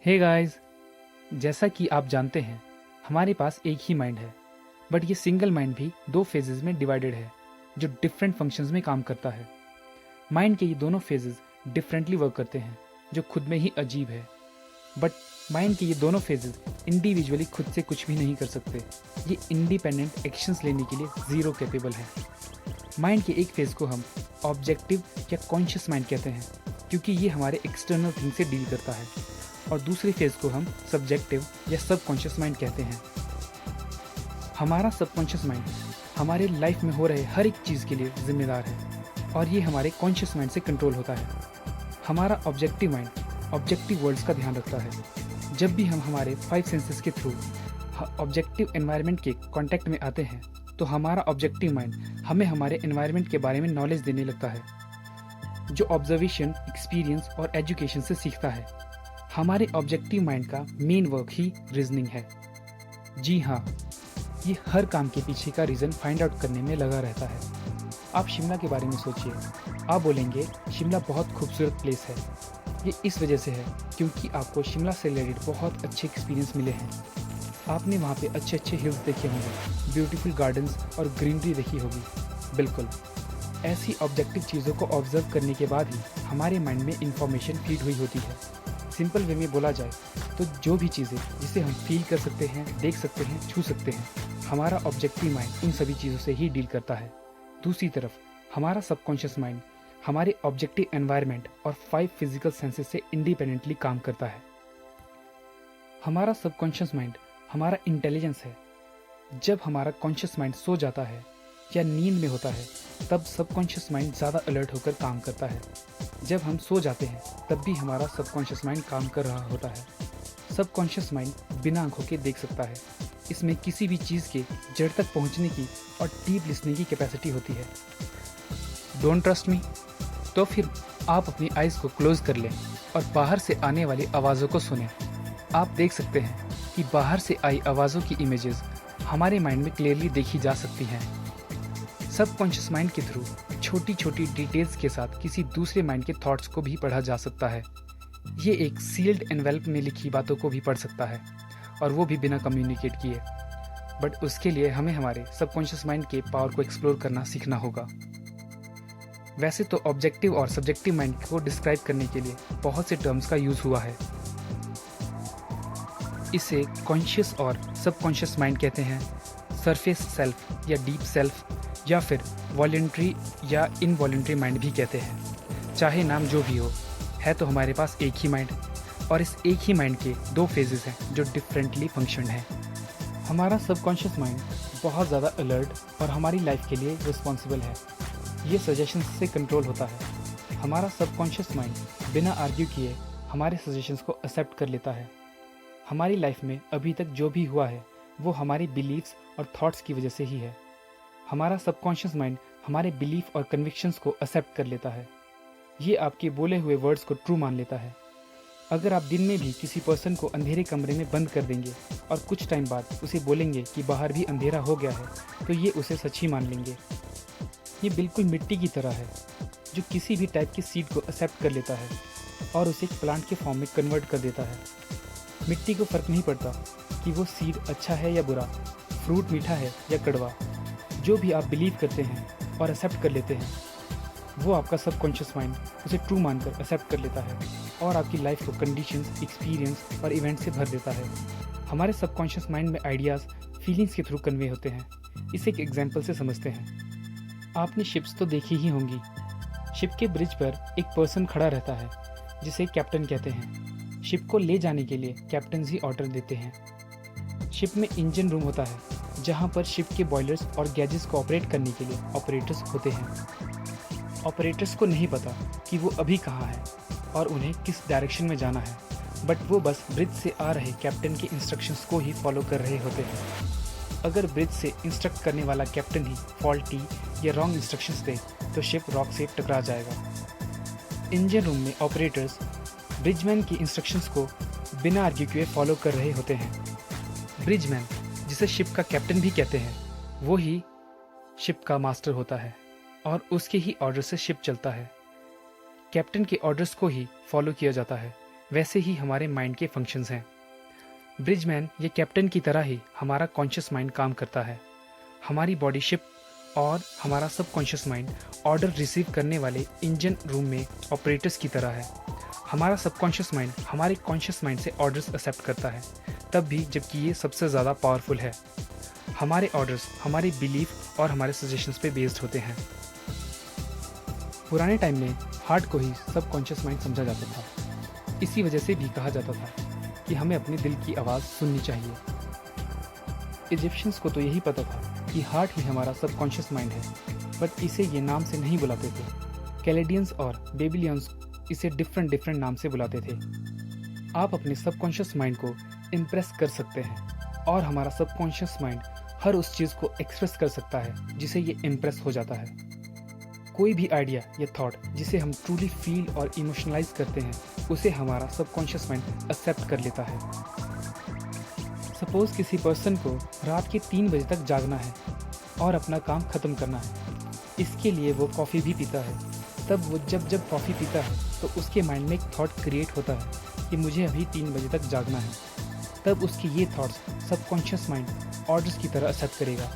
Hey guys, जैसा कि आप जानते हैं हमारे पास एक ही माइंड है। बट ये सिंगल माइंड भी दो फेजेस में डिवाइडेड है जो डिफरेंट फंक्शंस में काम करता है। माइंड के ये दोनों फेजेस डिफरेंटली वर्क करते हैं जो खुद में ही अजीब है। बट माइंड के ये दोनों फेजेस इंडिविजुअली खुद से कुछ भी नहीं कर सकते। ये इंडिपेंडेंट एक्शंस लेने के लिए ज़ीरो कैपेबल है। माइंड के एक फेज को हम ऑब्जेक्टिव या कॉन्शियस माइंड कहते हैं क्योंकि ये हमारे एक्सटर्नल थिंग से डील करता है, और दूसरे फेज को हम सब्जेक्टिव या सबकॉन्शियस माइंड कहते हैं। हमारा सबकॉन्शियस माइंड हमारे लाइफ में हो रहे हर एक चीज़ के लिए जिम्मेदार है और ये हमारे कॉन्शियस माइंड से कंट्रोल होता है। हमारा ऑब्जेक्टिव माइंड ऑब्जेक्टिव वर्ल्ड्स का ध्यान रखता है। जब भी हम हमारे 5 सेंसेस के थ्रू ऑब्जेक्टिव एनवायरनमेंट के कांटेक्ट में आते हैं तो हमारा ऑब्जेक्टिव माइंड हमें हमारे एनवायरनमेंट के बारे में नॉलेज देने लगता है, जो ऑब्जर्वेशन, एक्सपीरियंस और एजुकेशन से सीखता है। हमारे ऑब्जेक्टिव माइंड का मेन वर्क ही रीजनिंग है। जी हाँ, ये हर काम के पीछे का रीज़न फाइंड आउट करने में लगा रहता है। आप शिमला के बारे में सोचिए। आप बोलेंगे शिमला बहुत खूबसूरत प्लेस है। ये इस वजह से है क्योंकि आपको शिमला से रिलेटेड बहुत अच्छे एक्सपीरियंस मिले हैं। आपने वहाँ पे अच्छे अच्छे हिल्स देखे होंगे, ब्यूटीफुल गार्डन्स और ग्रीनरी देखी होगी। बिल्कुल ऐसी ऑब्जेक्टिव चीज़ों को ऑब्जर्व करने के बाद ही हमारे माइंड में इंफॉर्मेशन फीड हुई होती है। सिंपल वे में बोला जाए तो जो भी चीज़ें जिसे हम फील कर सकते हैं, देख सकते हैं, छू सकते हैं, हमारा ऑब्जेक्टिव माइंड उन सभी चीज़ों से ही डील करता है। दूसरी तरफ हमारा सबकॉन्शियस माइंड हमारे ऑब्जेक्टिव एनवायरनमेंट और 5 फिजिकल सेंसेस से इंडिपेंडेंटली काम करता है। हमारा सबकॉन्शियस माइंड हमारा इंटेलिजेंस है। जब हमारा कॉन्शियस माइंड सो जाता है या नींद में होता है तब सबकॉन्शियस माइंड ज़्यादा अलर्ट होकर काम करता है। जब हम सो जाते हैं तब भी हमारा सबकॉन्शियस माइंड काम कर रहा होता है। सबकॉन्शियस माइंड बिना आंखों के देख सकता है। इसमें किसी भी चीज़ के जड़ तक पहुंचने की और डीप लिसनिंग की कैपेसिटी होती है। Don't trust me? तो फिर आप अपनी आइज़ को क्लोज कर लें और बाहर से आने वाली आवाज़ों को सुनें। आप देख सकते हैं कि बाहर से आई आवाज़ों की इमेजेस हमारे माइंड में क्लियरली देखी जा सकती हैं। सबकॉन्शियस माइंड के थ्रू छोटी छोटी डिटेल्स के साथ किसी दूसरे माइंड के थॉट्स को भी पढ़ा जा सकता है। ये एक सील्ड एनवेलप में लिखी बातों को भी पढ़ सकता है, और वो भी बिना कम्युनिकेट किए। बट उसके लिए हमें हमारे सबकॉन्शियस माइंड के पावर को एक्सप्लोर करना सीखना होगा। वैसे तो ऑब्जेक्टिव और सब्जेक्टिव माइंड को डिस्क्राइब करने के लिए बहुत से टर्म्स का यूज़ हुआ है। इसे कॉन्शियस और सबकॉन्शियस माइंड कहते हैं, सरफेस सेल्फ या डीप सेल्फ, या फिर वॉलंटरी या इनवॉलंटरी माइंड भी कहते हैं। चाहे नाम जो भी हो, है तो हमारे पास एक ही माइंड, और इस एक ही माइंड के 2 फेजेस हैं जो डिफरेंटली फंक्शन हैं। हमारा सबकॉन्शियस माइंड बहुत ज़्यादा अलर्ट और हमारी लाइफ के लिए रिस्पॉन्सिबल है। ये सजेशंस से कंट्रोल होता है। हमारा सबकॉन्शियस माइंड बिना आर्ग्यू किए हमारे सजेशंस को एक्सेप्ट कर लेता है। हमारी लाइफ में अभी तक जो भी हुआ है वो हमारी बिलीव्स और थॉट्स की वजह से ही है। हमारा सबकॉन्शियस माइंड हमारे बिलीफ और कन्विक्शंस को एक्सेप्ट कर लेता है। ये आपके बोले हुए वर्ड्स को ट्रू मान लेता है। अगर आप दिन में भी किसी पर्सन को अंधेरे कमरे में बंद कर देंगे और कुछ टाइम बाद उसे बोलेंगे कि बाहर भी अंधेरा हो गया है तो ये उसे सच ही मान लेंगे। ये बिल्कुल मिट्टी की तरह है जो किसी भी टाइप की सीड को एक्सेप्ट कर लेता है और उसे एक प्लांट के फॉर्म में कन्वर्ट कर देता है। मिट्टी को फ़र्क नहीं पड़ता कि वो सीड अच्छा है या बुरा, फ्रूट मीठा है या कड़वा। जो भी आप बिलीव करते हैं और एक्सेप्ट कर लेते हैं वो आपका सबकॉन्शियस माइंड उसे ट्रू मानकर एक्सेप्ट कर लेता है और आपकी लाइफ को कंडीशंस, एक्सपीरियंस और इवेंट से भर देता है। हमारे सबकॉन्शियस माइंड में आइडियाज़ फीलिंग्स के थ्रू कन्वे होते हैं। इसे एक एग्जाम्पल से समझते हैं। आपने शिप्स तो देखी ही होंगी। शिप के ब्रिज पर एक पर्सन खड़ा रहता है जिसे कैप्टन कहते हैं। शिप को ले जाने के लिए कैप्टन ही ऑर्डर देते हैं। शिप में इंजन रूम होता है जहाँ पर शिप के बॉयलर्स और गैजेट्स को ऑपरेट करने के लिए ऑपरेटर्स होते हैं। ऑपरेटर्स को नहीं पता कि वो अभी कहाँ है और उन्हें किस डायरेक्शन में जाना है, बट वो बस ब्रिज से आ रहे कैप्टन के इंस्ट्रक्शंस को ही फॉलो कर रहे होते हैं। अगर ब्रिज से इंस्ट्रक्ट करने वाला कैप्टन ही फॉल्टी या रॉन्ग इंस्ट्रक्शंस दे तो शिप रॉक से टकरा जाएगा। इंजन रूम में ऑपरेटर्स ब्रिजमैन की इंस्ट्रक्शंस को बिना आर्ग्यू किए फॉलो कर रहे होते हैं। ब्रिजमैन, जिसे शिप का कैप्टन भी कहते हैं, वो ही शिप का मास्टर होता है और उसके ही ऑर्डर से शिप चलता है। कैप्टन के ऑर्डर्स को ही फॉलो किया जाता है वैसे ही हमारे माइंड के फंक्शंस हैं। ब्रिजमैन या कैप्टन की तरह ही हमारा कॉन्शियस माइंड काम करता है। हमारी बॉडी शिप और हमारा सबकॉन्शियस माइंड ऑर्डर रिसीव करने वाले इंजन रूम में ऑपरेटर्स की तरह है। हमारा सबकॉन्शियस माइंड हमारे कॉन्शियस माइंड से ऑर्डर्स एक्सेप्ट करता है, तब भी जबकि ये सबसे ज़्यादा पावरफुल है। हमारे ऑर्डर्स हमारे बिलीफ और हमारे सजेशंस पे बेस्ड होते हैं। पुराने टाइम में हार्ट को ही सबकॉन्शियस माइंड समझा जाता था। इसी वजह से भी कहा जाता था कि हमें अपने दिल की आवाज़ सुननी चाहिए। इजिप्शियंस को तो यही पता था कि हार्ट ही हमारा सबकॉन्शियस माइंड है, बट इसे ये नाम से नहीं बुलाते थे। कैलेडियंस और बेबीलियंस इसे डिफरेंट नाम से बुलाते थे। आप अपने सबकॉन्शियस माइंड को इम्प्रेस कर सकते हैं और हमारा सबकॉन्शियस माइंड हर उस चीज़ को एक्सप्रेस कर सकता है जिसे ये इम्प्रेस हो जाता है। कोई भी आइडिया या थॉट जिसे हम ट्रूली फील और इमोशनलाइज करते हैं, उसे हमारा सबकॉन्शियस माइंड एक्सेप्ट कर लेता है। सपोज किसी पर्सन को रात के 3 बजे तक जागना है और अपना काम ख़त्म करना है। इसके लिए वो कॉफ़ी भी पीता है। तब वो जब कॉफ़ी पीता है तो उसके माइंड में एक थॉट क्रिएट होता है कि मुझे अभी 3 बजे तक जागना है। तब उसके ये थॉट्स सबकॉन्शियस माइंड ऑर्डर्स की तरह एक्सेप्ट करेगा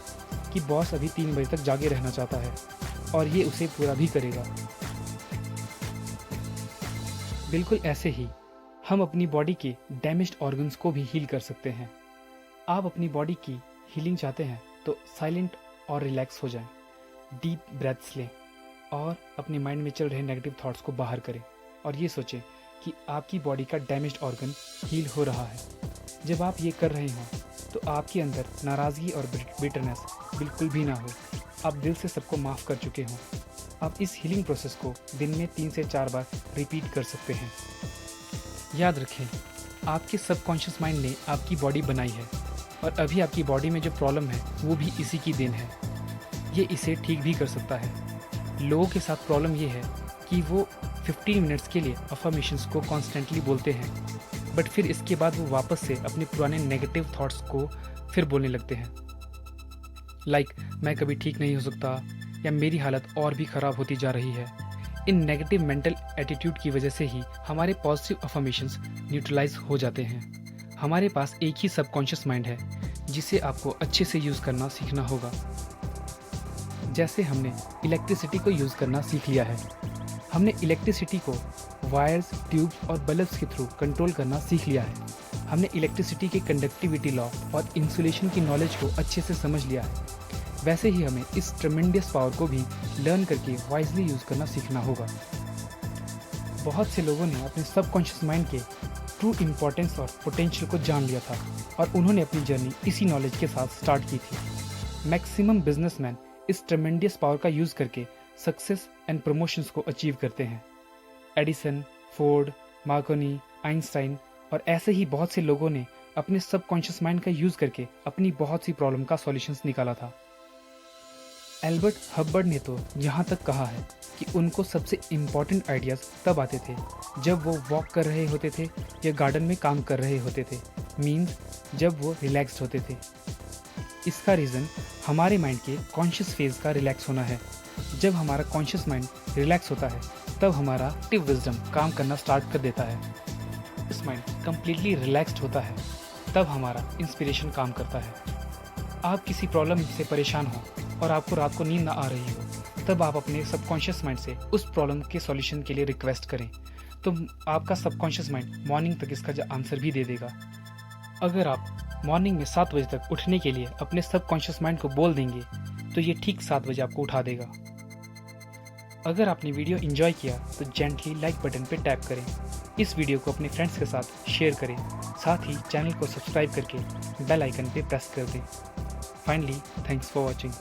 कि बॉस अभी 3 बजे तक जागे रहना चाहता है और ये उसे पूरा भी करेगा। बिल्कुल ऐसे ही हम अपनी बॉडी के डैमेज्ड ऑर्गन्स को भी हील कर सकते हैं। आप अपनी बॉडी की हीलिंग चाहते हैं तो साइलेंट और रिलैक्स हो जाएं, डीप ब्रेथ्स लें और अपने माइंड में चल रहे नेगेटिव थॉट्स को बाहर करें और ये सोचें कि आपकी बॉडी का डैमेज्ड ऑर्गन हील हो रहा है। जब आप ये कर रहे हों तो आपके अंदर नाराज़गी और बिटरनेस बिल्कुल भी ना हो। आप दिल से सबको माफ़ कर चुके हों। आप इस हीलिंग प्रोसेस को दिन में 3 से 4 बार रिपीट कर सकते हैं। याद रखें, आपके सबकॉन्शियस माइंड ने आपकी बॉडी बनाई है और अभी आपकी बॉडी में जो प्रॉब्लम है वो भी इसी की देन है। ये इसे ठीक भी कर सकता है। लोगों के साथ प्रॉब्लम ये है कि वो 15 मिनट्स के लिए अफर्मेशंस को कॉन्स्टेंटली बोलते हैं, बट फिर इसके बाद वो वापस से अपने पुराने नेगेटिव थॉट्स को फिर बोलने लगते हैं। लाइक मैं कभी ठीक नहीं हो सकता या मेरी हालत और भी ख़राब होती जा रही है। इन नेगेटिव मेंटल एटीट्यूड की वजह से ही हमारे पॉजिटिव अफर्मेशंस न्यूट्रलाइज हो जाते हैं। हमारे पास एक ही सबकॉन्शियस माइंड है जिसे आपको अच्छे से यूज़ करना सीखना होगा। जैसे हमने इलेक्ट्रिसिटी को यूज़ करना सीख लिया है, हमने इलेक्ट्रिसिटी को वायर्स, ट्यूब्स और बल्ब्स के थ्रू कंट्रोल करना सीख लिया है। हमने इलेक्ट्रिसिटी के कंडक्टिविटी लॉ और इंसुलेशन की नॉलेज को अच्छे से समझ लिया है। वैसे ही हमें इस ट्रेमेंडियस पावर को भी लर्न करके वाइजली यूज़ करना सीखना होगा। बहुत से लोगों ने अपने सबकॉन्शियस माइंड के ट्रू इम्पोर्टेंस और पोटेंशियल को जान लिया था और उन्होंने अपनी जर्नी इसी नॉलेज के साथ स्टार्ट की थी। मैक्सिमम बिजनेसमैन इस ट्रेमेंडियस पावर का यूज़ करके सक्सेस एंड प्रमोशंस को अचीव करते हैं। एडिसन, फोर्ड, मार्कोनी, आइंस्टाइन और ऐसे ही बहुत से लोगों ने अपने सबकॉन्शियस माइंड का यूज़ करके अपनी बहुत सी प्रॉब्लम का सॉल्यूशंस निकाला था। एल्बर्ट हब्बर्ड ने तो यहाँ तक कहा है कि उनको सबसे इम्पॉर्टेंट आइडियाज़ तब आते थे जब वो वॉक कर रहे होते थे या गार्डन में काम कर रहे होते थे, मीन्स जब वो रिलैक्स्ड होते थे। इसका रीज़न हमारे माइंड के कॉन्शियस फेज़ का रिलैक्स होना है। जब हमारा कॉन्शियस माइंड रिलैक्स होता है तब हमारा एक्टिव विजडम काम करना स्टार्ट कर देता है। इस माइंड कम्प्लीटली रिलैक्स्ड होता है तब हमारा इंस्पिरेशन काम करता है। आप किसी प्रॉब्लम से परेशान हो और आपको रात को नींद ना आ रही हो, तब आप अपने सबकॉन्शियस माइंड से उस प्रॉब्लम के सॉल्यूशन के लिए रिक्वेस्ट करें, तो आपका सबकॉन्शियस माइंड मॉर्निंग तक इसका आंसर भी दे देगा। अगर आप मॉर्निंग में 7 बजे तक उठने के लिए अपने सबकॉन्शियस माइंड को बोल देंगे तो ये ठीक 7 बजे आपको उठा देगा। अगर आपने वीडियो एंजॉय किया तो जेंटली लाइक बटन पे टैप करें। इस वीडियो को अपने फ्रेंड्स के साथ शेयर करें। साथ ही चैनल को सब्सक्राइब करके बेल आइकन पे प्रेस कर दें। Finally, thanks for watching.